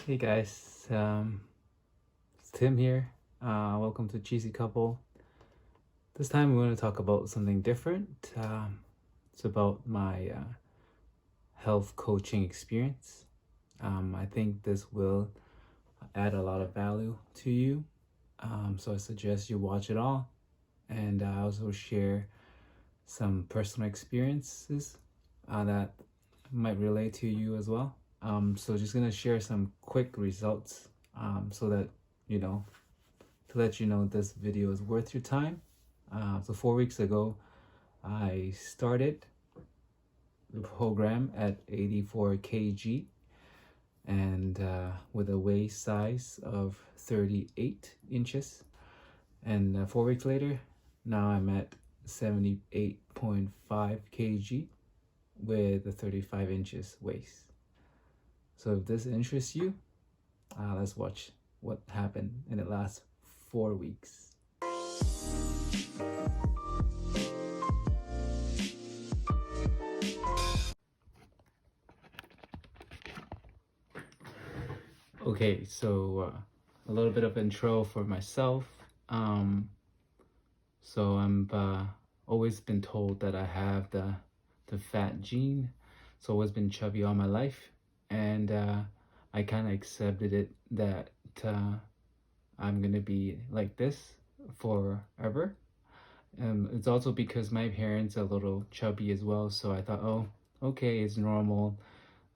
Hey guys, it's Tim here. Welcome to Cheesy Couple. This time we're going to talk about something different. It's about my health coaching experience. I think this will add a lot of value to you. So I suggest you watch it all. And I also share some personal experiences that might relate to you as well. So just gonna share some quick results so that you know to let you know this video is worth your time. So 4 weeks ago, I started the program at 84 kg and with a waist size of 38 inches. And 4 weeks later, now I'm at 78.5 kg with a 35 inches waist. So if this interests you, let's watch what happened in the last 4 weeks. Okay, so a little bit of intro for myself. So I'm always been told that I have the fat gene. So always been chubby all my life, and I kind of accepted it that I'm gonna be like this forever. It's also because my parents are a little chubby as well, so I thought, oh, okay, it's normal.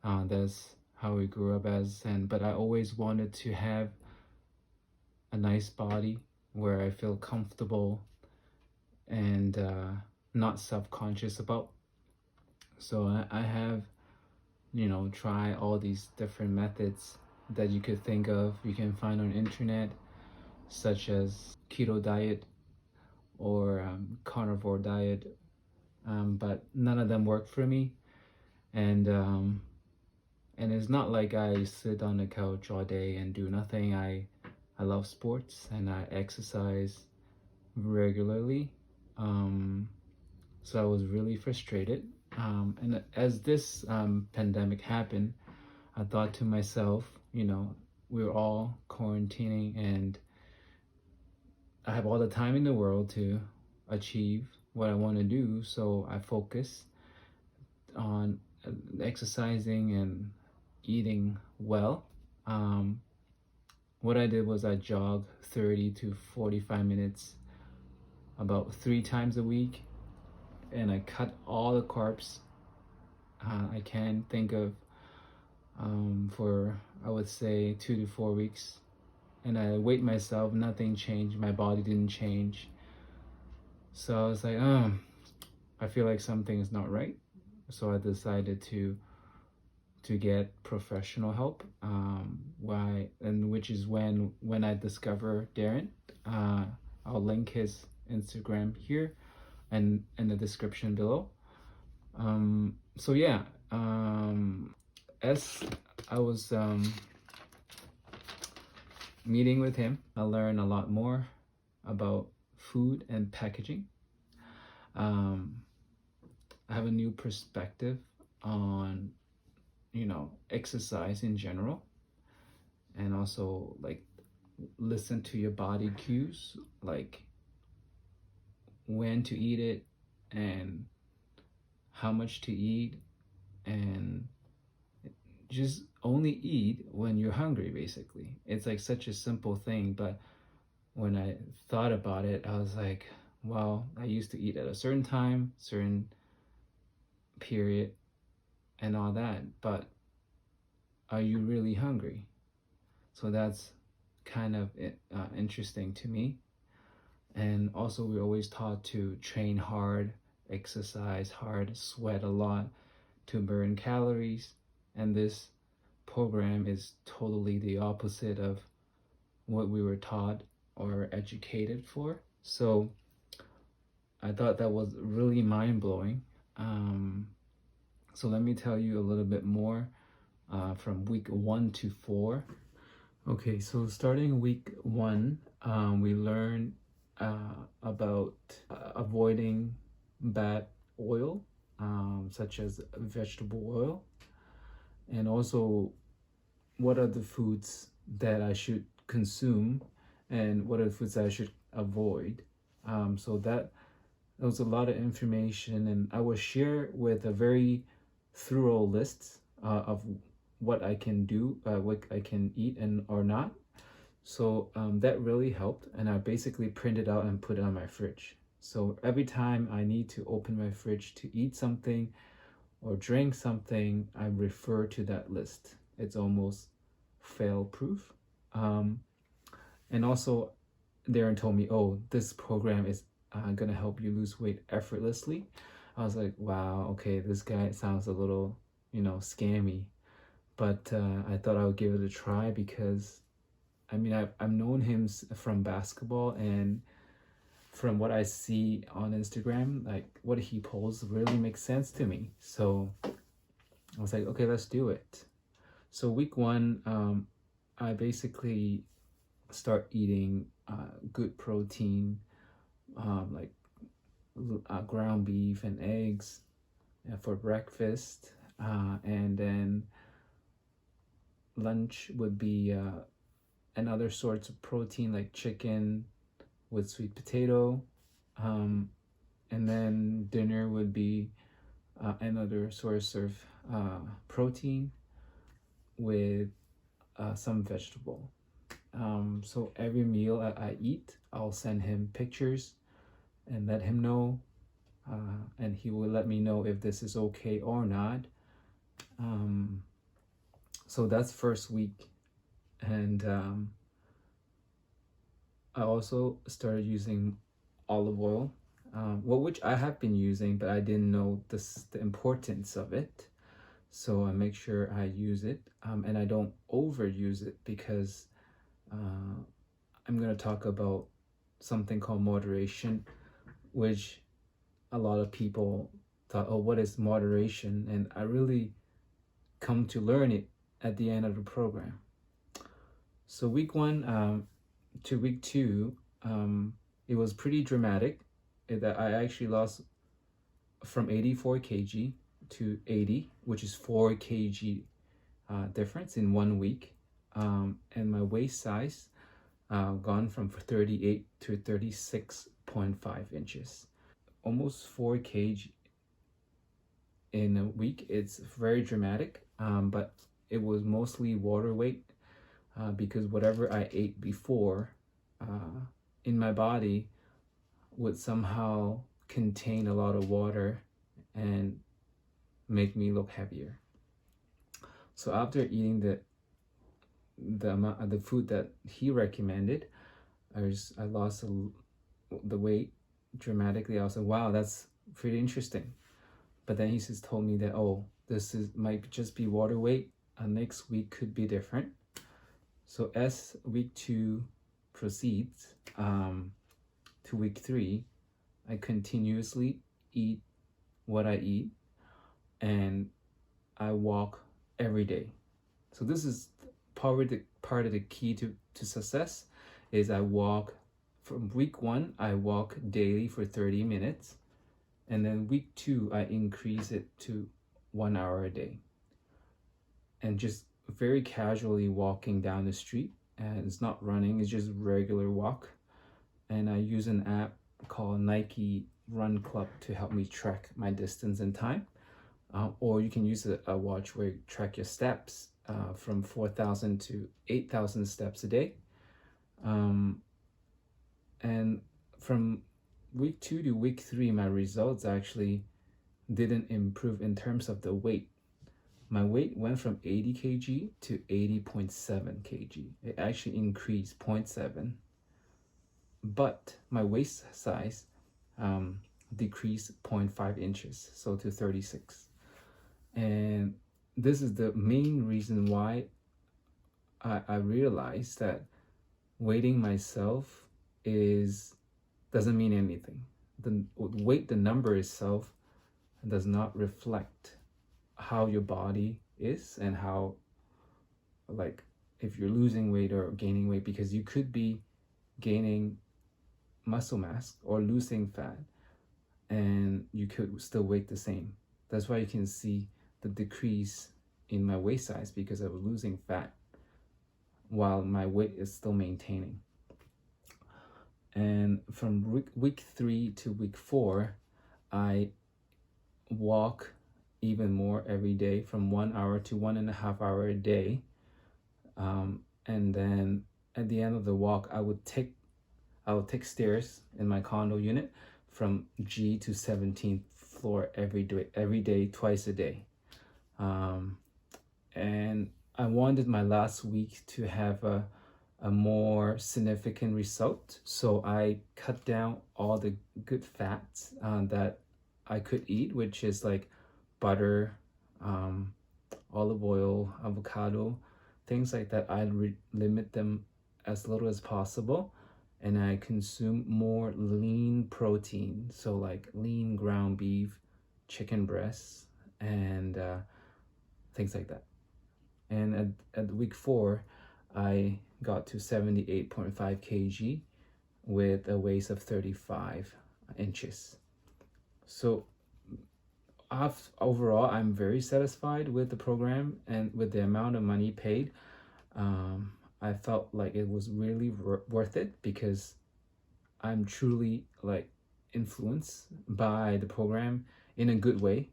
That's how we grew up as, but I always wanted to have a nice body where I feel comfortable and not self-conscious about. So I have, try all these different methods that you could think of, you can find on internet, such as keto diet or carnivore diet, but none of them worked for me. And it's not like I sit on the couch all day and do nothing. I love sports and I exercise regularly. So I was really frustrated. And as this pandemic happened, I thought to myself, we're all quarantining and I have all the time in the world to achieve what I want to do. So I focus on exercising and eating well. What I did was I jogged 30 to 45 minutes about 3 times a week, and I cut all the carbs I can think of for, I would say, 2 to 4 weeks. And I weighed myself, nothing changed, my body didn't change. So I was like, I feel like something is not right. So I decided to get professional help. Which is when I discover Darren. I'll link his Instagram here and in the description below. So yeah, as I was meeting with him, I learned a lot more about food and packaging. I have a new perspective on exercise in general, and also like listen to your body cues, like when to eat it and how much to eat, and just only eat when you're hungry. Basically, it's like such a simple thing, but when I thought about it, I was like, well, I used to eat at a certain time, certain period, and all that, but are you really hungry? So that's kind of interesting to me. And also, we're always taught to train hard, exercise hard, sweat a lot to burn calories. And this program is totally the opposite of what we were taught or educated for. So I thought that was really mind-blowing. So let me tell you a little bit more from week 1 to 4. Okay, so starting week 1, we learned about avoiding bad oil, such as vegetable oil, and also what are the foods that I should consume and what are the foods that I should avoid. So that was a lot of information, and I will share with a very thorough list of what I can do, what I can eat and or not. So that really helped, and I basically printed out and put it on my fridge. So every time I need to open my fridge to eat something or drink something, I refer to that list. It's almost fail proof. Um, and also, Darren told me, oh, this program is going to help you lose weight effortlessly. I was like, wow, okay, this guy sounds a little, scammy. But I thought I would give it a try because, I mean, I've known him from basketball, and from what I see on Instagram, like what he posts really makes sense to me. So I was like, okay, let's do it. So week one, I basically start eating good protein, like ground beef and eggs for breakfast. And then lunch would be and other sorts of protein like chicken with sweet potato. And then dinner would be another source of protein with some vegetable. So every meal I eat, I'll send him pictures and let him know, and he will let me know if this is okay or not. So that's first week, and I also started using olive oil, which I have been using, but I didn't know the importance of it. So I make sure I use it, and I don't overuse it because I'm going to talk about something called moderation, which a lot of people thought, oh, what is moderation? And I really come to learn it at the end of the program. So week one to week two, it was pretty dramatic. That I actually lost from 84 kg to 80, which is 4 kg difference in 1 week. And my waist size gone from 38 to 36.5 inches. Almost 4 kg in a week. It's very dramatic, but it was mostly water weight because whatever I ate before in my body would somehow contain a lot of water and make me look heavier. So after eating the amount of the food that he recommended, I lost the weight dramatically. I was like, wow, that's pretty interesting. But then he just told me that, oh, might just be water weight. Next week could be different. So as week two proceeds to week three, I continuously eat what I eat, and I walk every day. So this is part of the key to success is I walk. From week one, I walk daily for 30 minutes. And then week two, I increase it to 1 hour a day. And just very casually walking down the street. And it's not running, it's just regular walk. And I use an app called Nike Run Club to help me track my distance and time. Or you can use a watch where you track your steps from 4,000 to 8,000 steps a day. And from week two to week three, my results actually didn't improve in terms of the weight. My weight went from 80 kg to 80.7 kg. It actually increased 0.7. But my waist size decreased 0.5 inches, so to 36. And this is the main reason why I realized that weighting myself doesn't mean anything. The weight, the number itself, does not reflect how your body is and how, like, if you're losing weight or gaining weight, because you could be gaining muscle mass or losing fat and you could still weight the same. That's why you can see the decrease in my waist size, because I was losing fat. while my weight is still maintaining. And from week 3 to week 4, I walk even more every day, from 1 hour to 1.5 hours a day. And then at the end of the walk, I would take stairs in my condo unit from G to 17th floor every day, twice a day. And I wanted my last week to have a more significant result, so I cut down all the good fats that I could eat, which is like butter, olive oil, avocado, things like that. I limit them as little as possible, and I consume more lean protein, so like lean ground beef, chicken breasts, and things like that. And at week 4, I got to 78.5 kg with a waist of 35 inches. So overall, I'm very satisfied with the program and with the amount of money paid. I felt like it was really worth it, because I'm truly like influenced by the program in a good way,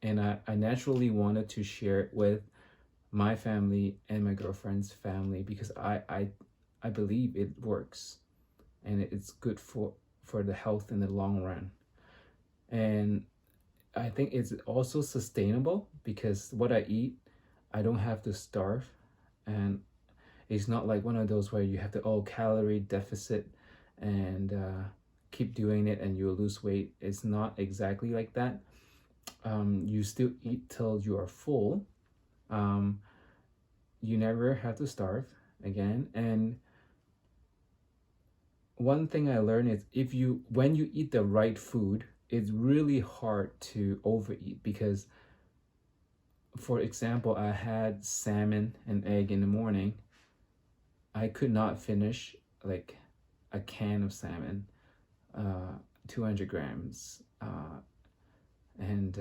and I naturally wanted to share it with my family and my girlfriend's family, because I believe it works and it's good for the health in the long run. And I think it's also sustainable, because what I eat, I don't have to starve, and it's not like one of those where you have to calorie deficit and keep doing it and you'll lose weight. It's not exactly like that. You still eat till you are full. You never have to starve again. And one thing I learned is when you eat the right food, it's really hard to overeat, because for example, I had salmon and egg in the morning. I could not finish like a can of salmon, 200 grams, and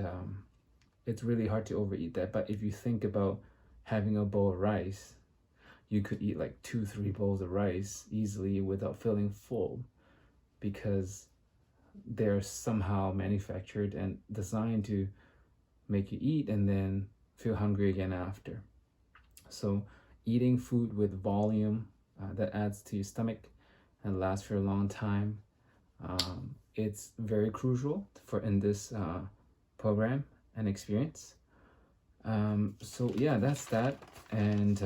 it's really hard to overeat that. But if you think about having a bowl of rice, you could eat like 2-3 bowls of rice easily without feeling full, because they're somehow manufactured and designed to make you eat and then feel hungry again after. So eating food with volume that adds to your stomach and lasts for a long time, it's very crucial in this program and experience. So yeah, that's that. And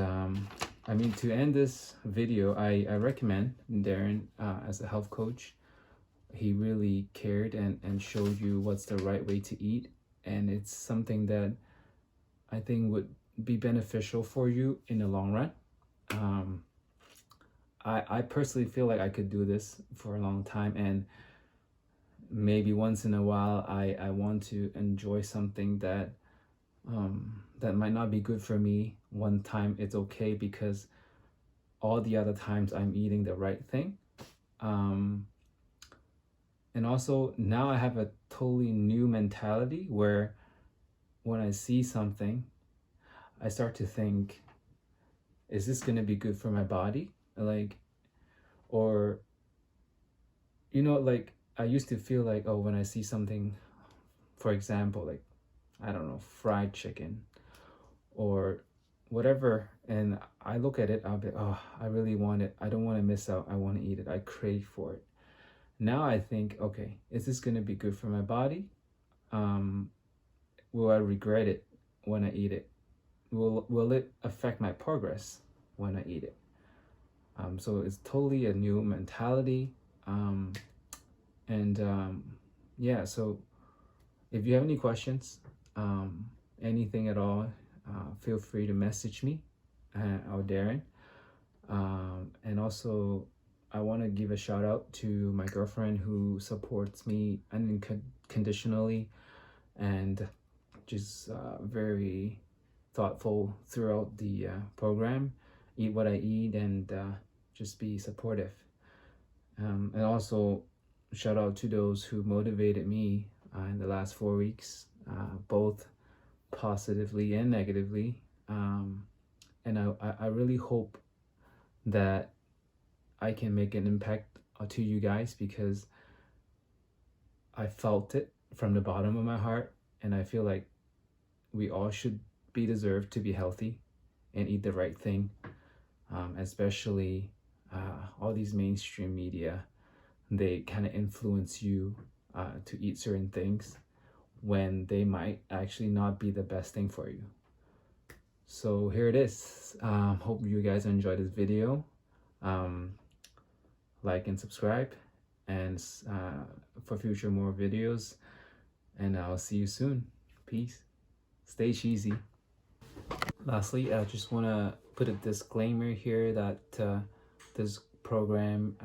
I mean, to end this video, I recommend Darren as a health coach. He really cared and showed you what's the right way to eat, and it's something that I think would be beneficial for you in the long run. I personally feel like I could do this for a long time, and maybe once in a while I want to enjoy something that that might not be good for me. One time it's okay, because all the other times I'm eating the right thing. And also now I have a totally new mentality where when I see something, I start to think, is this going to be good for my body? Like, or, like I used to feel like, when I see something, for example, like, I don't know, fried chicken or whatever, and I look at it, I'll be, I really want it. I don't want to miss out. I want to eat it. I crave for it. Now I think, okay, is this going to be good for my body? Will I regret it when I eat it? Will it affect my progress when I eat it? So it's totally a new mentality. Yeah, so if you have any questions, anything at all, feel free to message me or Darren. And also, I want to give a shout out to my girlfriend who supports me unconditionally and just very thoughtful throughout the program. Eat what I eat and just be supportive. And also, shout out to those who motivated me in the last 4 weeks, both positively and negatively. And I really hope that I can make an impact to you guys, because I felt it from the bottom of my heart, and I feel like we all should be deserved to be healthy and eat the right thing, especially all these mainstream media. They kind of influence you to eat certain things when they might actually not be the best thing for you. So here it is. Hope you guys enjoyed this video. Um, like and subscribe, and for future more videos. And I'll see you soon. Peace. Stay cheesy. Lastly, I just want to put a disclaimer here that this program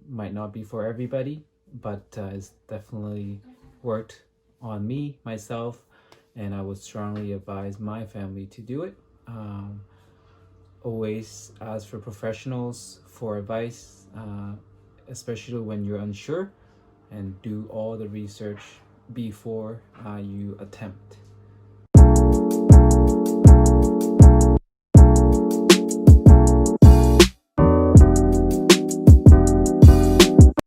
might not be for everybody, but it's definitely worked on me, myself, and I would strongly advise my family to do it. Always ask for professionals for advice, especially when you're unsure, and do all the research before you attempt.